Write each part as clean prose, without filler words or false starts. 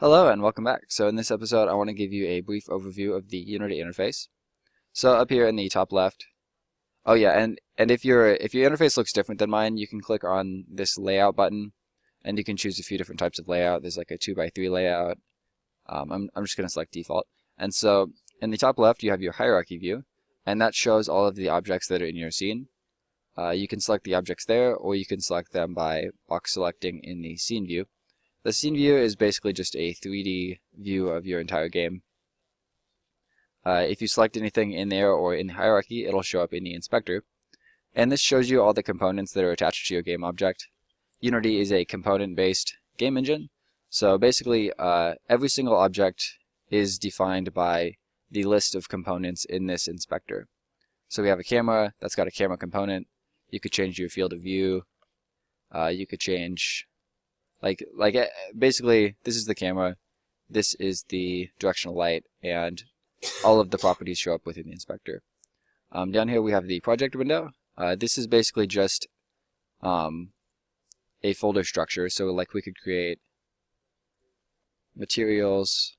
Hello and welcome back. So in this episode I want to give you a brief overview of the Unity interface. So up here in the top left, oh yeah, and if your interface looks different than mine, you can click on this layout button and you can choose a few different types of layout. There's like a 2x3 layout. I'm just going to select default. And so in the top left you have your hierarchy view, and that shows all of the objects that are in your scene. You can select the objects there, or you can select them by box selecting in the scene view. The scene view is basically just a 3D view of your entire game. If you select anything in there or in the hierarchy, it'll show up in the inspector. And this shows you all the components that are attached to your game object. Unity is a component-based game engine. So basically, every single object is defined by the list of components in this inspector. So we have a camera that's got a camera component. You could change your field of view. You could change basically this is the camera, this is the directional light, and all of the properties show up within the inspector. Down here we have the project window. This is basically just a folder structure. So like we could create materials,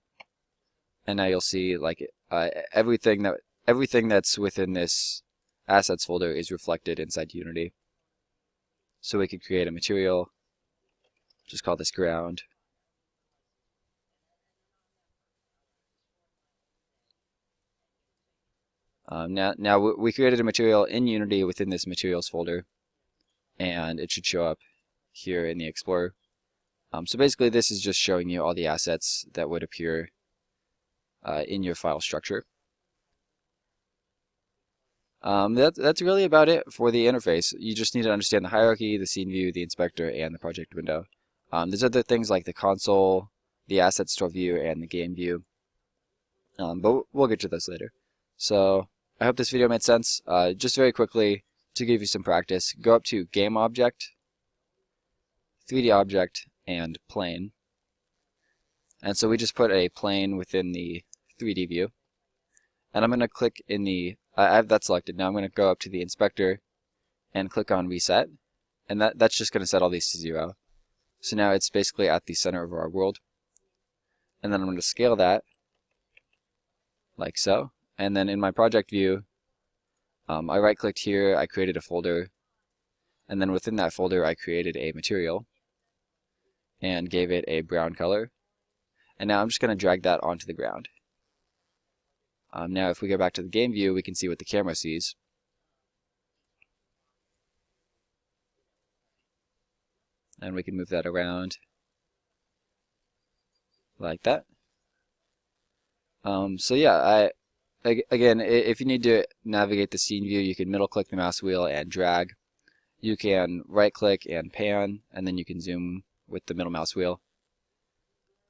and now you'll see like everything that's within this assets folder is reflected inside Unity. So we could create a material. Just call this ground. Now we created a material in Unity within this materials folder, and it should show up here in the Explorer. So basically this is just showing you all the assets that would appear in your file structure. That's really about it for the interface. You just need to understand the hierarchy, the scene view, the inspector, and the project window. There's other things like the console, the asset store view, and the game view. But we'll get to those later. So I hope this video made sense. Just very quickly, to give you some practice, go up to Game Object, 3D Object, and Plane. And so we just put a plane within the 3D view. And I'm going to click in the, I have that selected. Now I'm going to go up to the inspector and click on Reset. And that's just going to set all these to 0. So now it's basically at the center of our world. And then I'm going to scale that like so. And then in my project view, I right-clicked here, I created a folder, and then within that folder I created a material and gave it a brown color. And now I'm just going to drag that onto the ground. Now if we go back to the game view, we can see what the camera sees. And we can move that around like that. So yeah, again, if you need to navigate the scene view, you can middle click the mouse wheel and drag. You can right click and pan, and then you can zoom with the middle mouse wheel.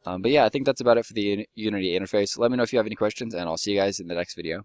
But yeah, I think that's about it for the Unity interface. Let me know if you have any questions, and I'll see you guys in the next video.